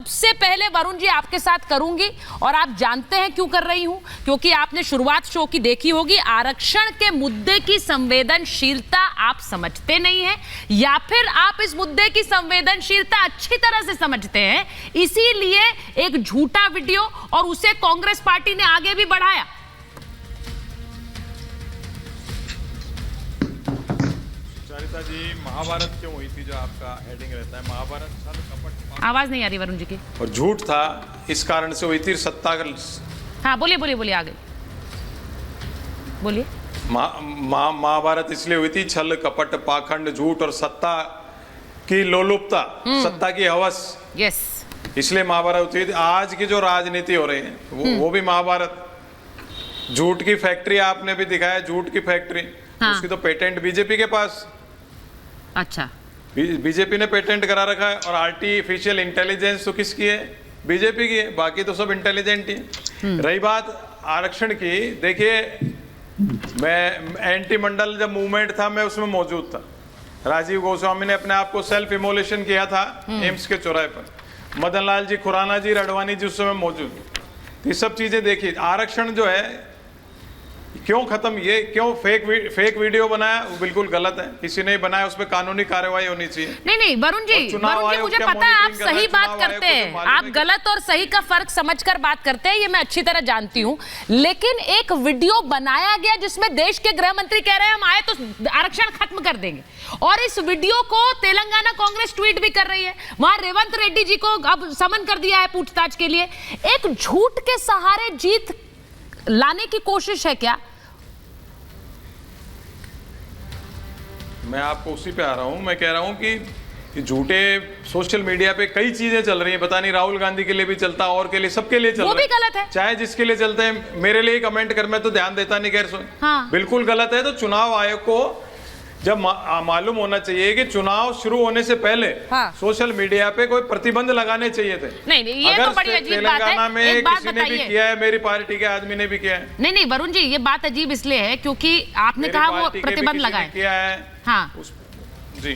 सबसे पहले वरुण जी आपके साथ करूंगी, और आप जानते हैं क्यों कर रही हूं, क्योंकि आपने शुरुआत शो की देखी होगी। आरक्षण के मुद्दे की संवेदनशीलता आप समझते नहीं है, या फिर आप इस मुद्दे की संवेदनशीलता अच्छी तरह से समझते हैं, इसीलिए एक झूठा वीडियो और उसे कांग्रेस पार्टी ने आगे भी बढ़ाया। सुचारिता जी, महाभारत क्यों हुई थी जो आपका हेडिंग रहता है, महाभारत छल कपट। आवाज नहीं आ रही वरुण जी की। और झूठ था, इस कारण से हुई थी सत्ता का। हाँ बोलिए बोलिए बोलिए, आगे बोलिए। महाभारत इसलिए हुई थी, छल कपट पाखंड झूठ और सत्ता की लोलुपता, सत्ता की हवस, यस, इसलिए महाभारत हुई थी। आज की जो राजनीति हो रही है वो भी महाभारत। झूठ की फैक्ट्री आपने भी दिखाया, झूठ की फैक्ट्री। हाँ। उसकी तो पेटेंट बीजेपी के पास। अच्छा, बीजेपी ने पेटेंट करा रखा है। और आर्टिफिशियल इंटेलिजेंस तो किसकी है? बीजेपी की है। बाकी तो सब इंटेलिजेंट ही है। रही बात आरक्षण की, देखिए मैं एंटी मंडल जब मूवमेंट था मैं उसमें मौजूद था। राजीव गोस्वामी ने अपने आप को सेल्फ इमोलेशन किया था एम्स के चौराहे पर। मदन लाल जी खुराना जी रडवानी जी उस समय मौजूद। ये सब चीजें देखी। आरक्षण जो है क्यों खत्म, ये क्यों फेक वीडियो बनाया, वो बिल्कुल गलत है। किसी ने बनाया, उस पर कानूनी कार्रवाई होनी चाहिए। नहीं वरुण जी मुझे पता है आप सही बात करते हैं, आप गलत और सही का फर्क समझकर बात करते हैं, ये मैं अच्छी तरह जानती हूं। लेकिन एक वीडियो बनाया गया जिसमें देश के गृह मंत्री कह रहे हैं हम आए तो आरक्षण खत्म कर देंगे, और इस वीडियो को तेलंगाना कांग्रेस ट्वीट भी कर रही है। वहां रेवंत रेड्डी जी को अब समन कर दिया है पूछताछ के लिए। एक झूठ के सहारे जीत लाने की कोशिश है क्या? मैं आपको उसी पे आ रहा हूं। मैं कह रहा हूं कि झूठे सोशल मीडिया पे कई चीजें चल रही हैं। पता नहीं राहुल गांधी के लिए भी चलता, और के लिए, सबके लिए चल रहा है। वो भी गलत है। चाहे जिसके लिए चलते हैं, मेरे लिए कमेंट कर, मैं तो ध्यान देता नहीं। खैर हाँ। बिल्कुल गलत है। तो चुनाव आयोग को जब मालूम होना चाहिए कि चुनाव शुरू होने से पहले सोशल मीडिया पे कोई प्रतिबंध लगाने चाहिए थे। नहीं ये तो बड़ी अजीब बात है। तेलंगाना में एक बात किसी ने भी किया है, मेरी पार्टी के आदमी ने भी किया है। नहीं वरुण जी, ये बात अजीब इसलिए है क्योंकि आपने कहा वो प्रतिबंध लगाए किया है। हाँ जी,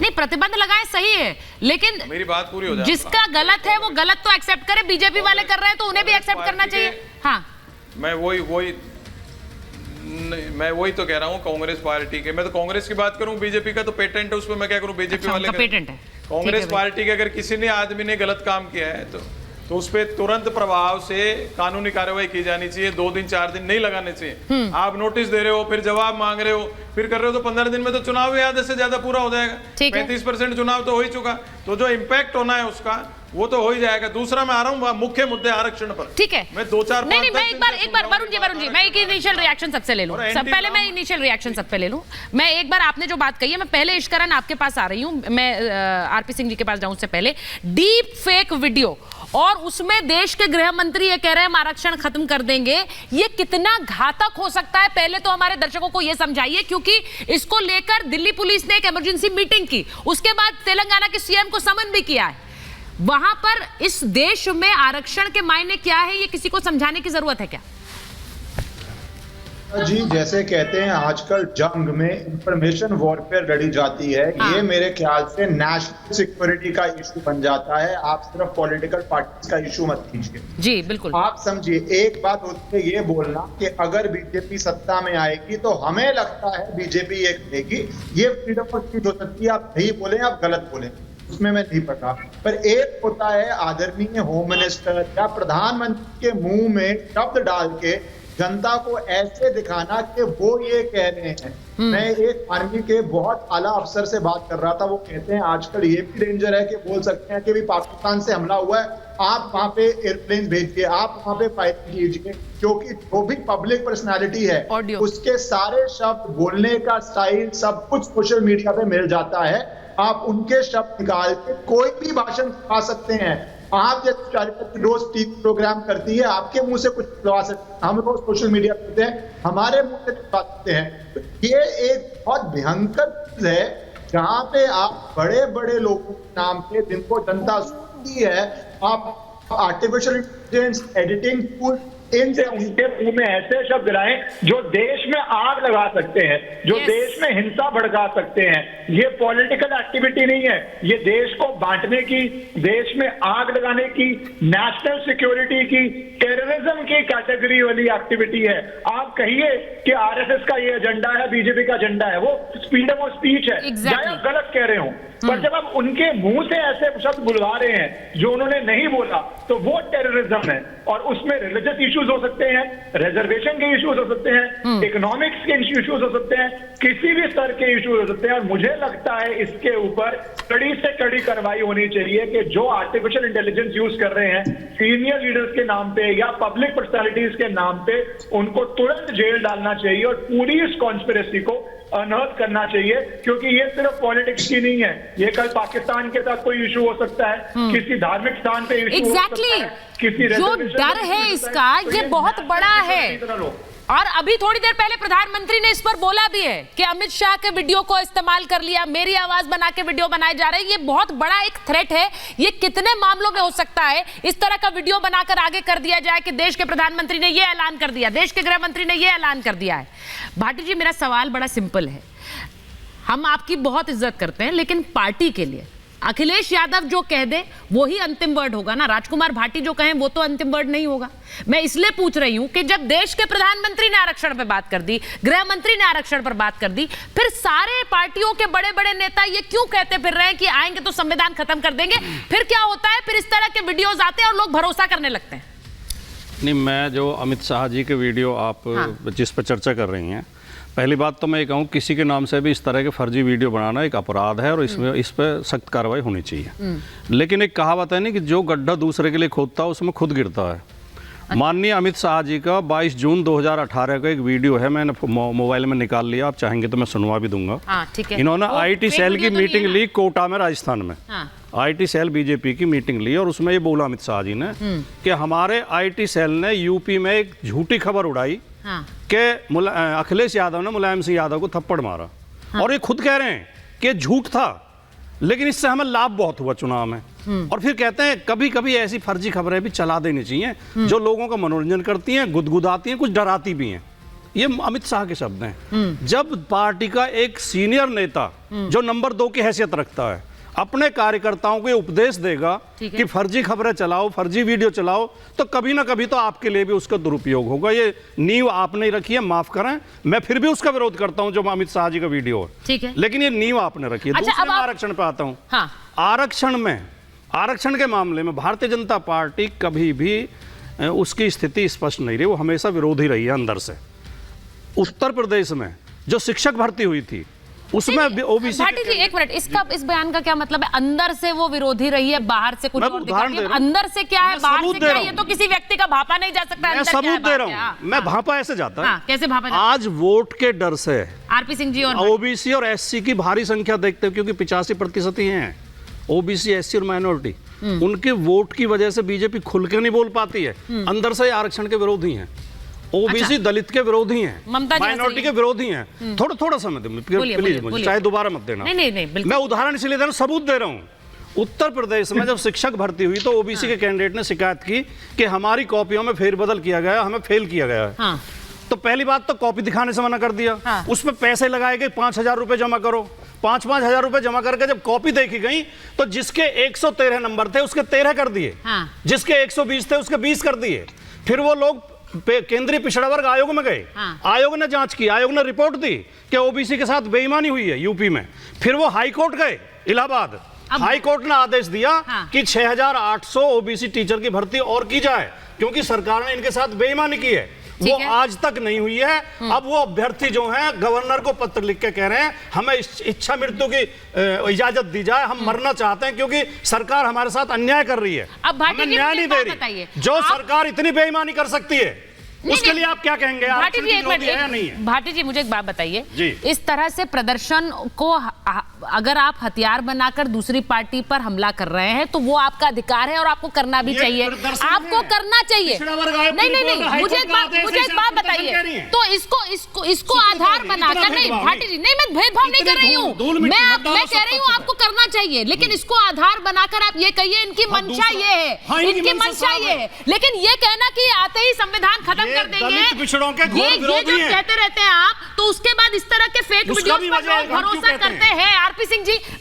नहीं प्रतिबंध लगाए सही है, लेकिन मेरी बात पूरी हो जाए। जिसका गलत है वो गलत तो एक्सेप्ट करे। बीजेपी वाले कर रहे हैं तो उन्हें भी एक्सेप्ट करना चाहिए। हाँ मैं वही तो कह रहा हूँ। कांग्रेस पार्टी के, मैं तो कांग्रेस की बात करूँ, बीजेपी का तो पेटेंट है, उस पर मैं क्या करूँ? बीजेपी वाले पेटेंट है। कांग्रेस पार्टी के अगर किसी ने आदमी ने गलत काम किया है तो उस पर तुरंत प्रभाव से कानूनी कार्रवाई की जानी चाहिए। 2 दिन 4 दिन नहीं लगाने चाहिए। आप नोटिस दे रहे हो, फिर जवाब मांग रहे हो, फिर कर रहे हो, तो 15 दिन में तो चुनाव आधे से ज्यादा पूरा हो जाएगा। 35% चुनाव तो हो ही चुका। तो जो इम्पैक्ट होना है उसका वो तो हो ही जाएगा। दूसरा मैं आ रहा हूँ मुख्य मुद्दे आरक्षण पर। ठीक है, मैं 2-4 नहीं मैं एक बार वरुण जी मैं एक इनिशियल रिएक्शन सबसे ले लूं। मैं इनिशियल रिएक्शन सब पे ले लूं। मैं एक बार आपने जो बात कही है, मैं पहले इश्करन आपके पास आ रही हूं। मैं आरपी सिंह जी के पास जाऊं उससे पहले, डीप फेक वीडियो और उसमें देश के गृह मंत्री ये कह रहे हैं हम आरक्षण खत्म कर देंगे, ये कितना घातक हो सकता है? पहले तो हमारे दर्शकों को यह समझाइए, क्योंकि इसको लेकर दिल्ली पुलिस ने एक इमरजेंसी मीटिंग की, उसके बाद तेलंगाना के सीएम को समन भी किया है। वहां पर इस देश में आरक्षण के मायने क्या है, ये किसी को समझाने की जरूरत है क्या? जी, जैसे कहते हैं आजकल जंग में इंफॉर्मेशन वॉरफेयर लड़ी जाती है। हाँ। ये मेरे ख्याल से नेशनल सिक्योरिटी का इशू बन जाता है। आप सिर्फ पॉलिटिकल पार्टीज का इशू मत कीजिए। जी बिल्कुल। आप समझिए, एक बात होती है ये बोलना कि अगर बीजेपी सत्ता में आएगी तो हमें लगता है बीजेपी ये करेगी। ये फ्रीडम ऑफ स्पीच हो सकती है, आप सही बोले आप गलत बोले, उसमें मैं नहीं पता। पर एक होता है आदरणीय होम मिनिस्टर या प्रधानमंत्री के मुंह में शब्द डाल के जनता को ऐसे दिखाना कि वो ये कह रहे हैं। मैं एक आर्मी के बहुत आला अफसर से बात कर रहा था, वो कहते हैं आजकल ये भी डेंजर है कि बोल सकते हैं कि भी पाकिस्तान से हमला हुआ है, आप वहां पे एयरप्लेन भेजिए, आप वहां पे फायरिंग कीजिए, क्योंकि जो भी पब्लिक पर्सनालिटी है उसके सारे शब्द, बोलने का स्टाइल, सब कुछ सोशल मीडिया पे मिल जाता है। आप उनके शब्द निकाल के कोई भी भाषण खा सकते हैं। आप जैसे रोज टीवी प्रोग्राम करती है, आपके मुंह से कुछ लगा सकते हैं, हम रोज सोशल मीडिया करते हैं, हमारे मुंह से सकते हैं। ये एक बहुत भयंकर चीज है जहां पे आप बड़े बड़े लोगों के नाम पे, जिनको जनता सुनती है, आप आर्टिफिशियल इंटेलिजेंस, एडिटिंग टूल इनसे उनके मुंह में ऐसे शब्द लाएं जो देश में आग लगा सकते हैं, जो Yes. देश में हिंसा भड़का सकते हैं। ये पॉलिटिकल एक्टिविटी नहीं है, ये देश को बांटने की, देश में आग लगाने की, नेशनल सिक्योरिटी की, टेररिज्म की कैटेगरी वाली एक्टिविटी है। आप कहिए कि आरएसएस का ये एजेंडा है, बीजेपी का एजेंडा है, वो फ्रीडम ऑफ स्पीच है, Exactly. या गलत कह रहे हो, पर जब आप उनके मुंह से ऐसे शब्द बुलवा रहे हैं जो उन्होंने नहीं बोला, तो वो टेररिज्म है। और उसमें रिलीजियस इश्यूज हो सकते हैं, रिजर्वेशन के इश्यूज हो सकते हैं, इकोनॉमिक्स के इश्यूज हो सकते हैं, किसी भी स्तर के इश्यूज हो सकते हैं। और मुझे लगता है इसके ऊपर कड़ी से कड़ी कार्रवाई होनी चाहिए कि जो आर्टिफिशियल इंटेलिजेंस यूज कर रहे हैं सीनियर लीडर्स के नाम पे या पब्लिक पर्सनालिटीज के नाम पे, उनको तुरंत जेल डालना चाहिए और पूरी इस कॉन्स्पिरेसी को अनर्थ करना चाहिए, क्योंकि ये सिर्फ पॉलिटिक्स की नहीं है, ये कल पाकिस्तान के साथ कोई इशू हो सकता है, किसी धार्मिक स्थान पे इशू हो सकता है, किसी जो reservation डर पे है issue इसका, होता है। तो ये बहुत बड़ा है। है। और अभी थोड़ी देर पहले प्रधानमंत्री ने इस पर बोला भी है कि अमित शाह के वीडियो को इस्तेमाल कर लिया, मेरी आवाज बना के वीडियो बनाए जा रहे हैं। ये बहुत बड़ा एक थ्रेट है। ये कितने मामलों में हो सकता है इस तरह का वीडियो बनाकर आगे कर दिया जाए कि देश के प्रधानमंत्री ने ये ऐलान कर दिया, देश के गृह मंत्री ने ये ऐलान कर दिया है। भाटी जी, मेरा सवाल बड़ा सिंपल है। हम आपकी बहुत इज्जत करते हैं, लेकिन पार्टी के लिए अखिलेश यादव जो कह दे वो ही अंतिम वर्ड होगा ना। राजकुमार भाटी जो कहें वो तो अंतिम वर्ड नहीं होगा। मैं इसलिए पूछ रही हूं कि जब देश के प्रधानमंत्री ने आरक्षण पर बात कर दी, गृह मंत्री ने आरक्षण पर बात कर दी, फिर सारे पार्टियों के बड़े बड़े नेता ये क्यों कहते फिर रहे हैं कि आएंगे तो संविधान खत्म कर देंगे? फिर क्या होता है? फिर इस तरह के वीडियोज आते हैं और लोग भरोसा करने लगते हैं। नहीं, मैं जो अमित शाह जी के वीडियो आप जिस पर चर्चा कर रही हैं, पहली बात तो मैं ये कहूँ, किसी के नाम से भी इस तरह के फर्जी वीडियो बनाना एक अपराध है और इसमें इस पर सख्त कार्रवाई होनी चाहिए। लेकिन एक कहावत है ना कि जो गड्ढा दूसरे के लिए खोदता है उसमें खुद गिरता है। माननीय अमित शाह जी का 22 जून 2018 का एक वीडियो है, मैंने मोबाइल में निकाल लिया, आप चाहेंगे तो मैं सुनवा भी दूंगा। ठीक है। इन्होंने वो आईटी fake सेल की video तो मीटिंग नहीं है ली कोटा में, राजस्थान में। आईटी सेल बीजेपी की मीटिंग ली और उसमें ये बोला अमित शाह जी ने कि हमारे आईटी सेल ने यूपी में एक झूठी खबर उड़ाई कि अखिलेश यादव ने मुलायम सिंह यादव को थप्पड़ मारा। और ये खुद कह रहे हैं कि झूठ था, लेकिन इससे हमें लाभ बहुत हुआ चुनाव में। और फिर कहते हैं कभी कभी ऐसी फर्जी खबरें भी चला देनी चाहिए जो लोगों का मनोरंजन करती हैं, गुदगुदाती हैं, कुछ डराती भी हैं। ये अमित शाह के शब्द हैं। जब पार्टी का एक सीनियर नेता जो नंबर 2 की हैसियत रखता है अपने कार्यकर्ताओं को ये उपदेश देगा कि फर्जी खबरें चलाओ, फर्जी वीडियो चलाओ, तो कभी ना कभी तो आपके लिए भी उसका दुरुपयोग होगा। ये नींव आपने रखी है, माफ करें, मैं फिर भी उसका विरोध करता हूं जो अमित शाह जी का वीडियो है, ठीक है, लेकिन ये नींव आपने रखी है। अच्छा, दूसरे आरक्षण पे आता हूं। आरक्षण के मामले में भारतीय जनता पार्टी कभी भी उसकी स्थिति स्पष्ट नहीं रही, वो हमेशा विरोधी रही है अंदर से। उत्तर प्रदेश में जो शिक्षक भर्ती हुई थी उसमें ओबीसी। भाटी जी, एक मिनट, इस बयान का क्या मतलब है? अंदर से वो विरोधी रही है, बाहर से कुछ और दिखाती है। अंदर से क्या है, बाहर से क्या है? ये तो किसी व्यक्ति का भापा नहीं जा सकता। मैं सबूत दे रहा हूं। मैं भापा ऐसे जाता है। कैसे भापा? आज वोट के डर से आरपी सिंह जी और ओबीसी और एससी की भारी संख्या देखते हो, क्योंकि 85% ही हैं ओबीसी, एससी और माइनॉरिटी। उनके वोट की वजह से बीजेपी खुल के नहीं बोल पाती है। अंदर से आरक्षण के विरोधी हैं, ओबीसी दलित के विरोधी हैं, माइनॉरिटी के विरोधी हैं। थोड़ा समय दो प्लीज, मुझे चाहे दोबारा मत देना। नहीं, मैं उदाहरण इसलिए दे रहा हूं, सबूत दे रहा हूं। उत्तर प्रदेश में जब शिक्षक भर्ती हुई तो ओबीसी के कैंडिडेट ने शिकायत की कि हमारी कॉपियों में फेरबदल किया गया, हमें फेल किया गया है। तो पहली बात तो कॉपी दिखाने से मना कर दिया। उसमें पैसे लगाए गए, 5,000 रुपए जमा करो। 5,000 रुपए जमा करके जब कॉपी देखी गई तो जिसके 113 नंबर थे उसके 13 कर दिए, जिसके 120 थे उसके 20 कर दिए। फिर वो लोग केंद्रीय पिछड़ा वर्ग आयोग में गए। आयोग ने जांच की, आयोग ने रिपोर्ट दी कि ओबीसी के साथ बेईमानी हुई है यूपी में। फिर वो हाई कोर्ट गए, इलाहाबाद हाई कोर्ट ने आदेश दिया कि 6,800 ओबीसी टीचर की भर्ती और की जाए, क्योंकि सरकार ने इनके साथ बेईमानी की है। वो आज तक नहीं हुई है। अब वो अभ्यर्थी जो हैं गवर्नर को पत्र लिख के कह रहे हैं हमें इच्छा मृत्यु की इजाजत दी जाए, हम मरना चाहते हैं क्योंकि सरकार हमें साथ अन्याय कर रही है, हमें न्याय नहीं दे रही। जो सरकार इतनी बेईमानी कर सकती है उसके लिए आप क्या कहेंगे? भाटी जी, एक विरोधी है या नहीं मिनट, है? भाटी जी मुझे एक बात बताइए, जी। इस तरह से प्रदर्शन को अगर आप हथियार बनाकर दूसरी पार्टी पर हमला कर रहे हैं तो वो आपका अधिकार है और आपको करना भी ये चाहिए, प्रदर्शन आपको है। करना चाहिए। पिछड़ा वर्ग आयोग नहीं की नहीं रिपोर्ट नहीं, है, मुझे एक हाईकोर्ट का बात आदेश है, बात आप प्रदर्शन कह रही बताइए, हैं। तो इसको आधार बनाकर, नहीं भाटी जी, नहीं मैं भेदभाव नहीं कर रही हूँ, मैं कह रही हूँ आपको करना चाहिए, लेकिन इसको आधार बनाकर आप ये कहिए इनकी मंशा ये है, इनकी मंशा ये है, लेकिन ये कहना कि आते ही संविधान खत्म ये कर देंगे, दलित पिछड़ों के घोर ये विरोधी जो हैं। कहते रहते हैं आप, तो उसके बाद इस तरह के फेक उसका वीडियोस भी पर वजह है, लोग हम क्यों भरोसा कहते हैं? करते हैं। आरपी सिंह जी,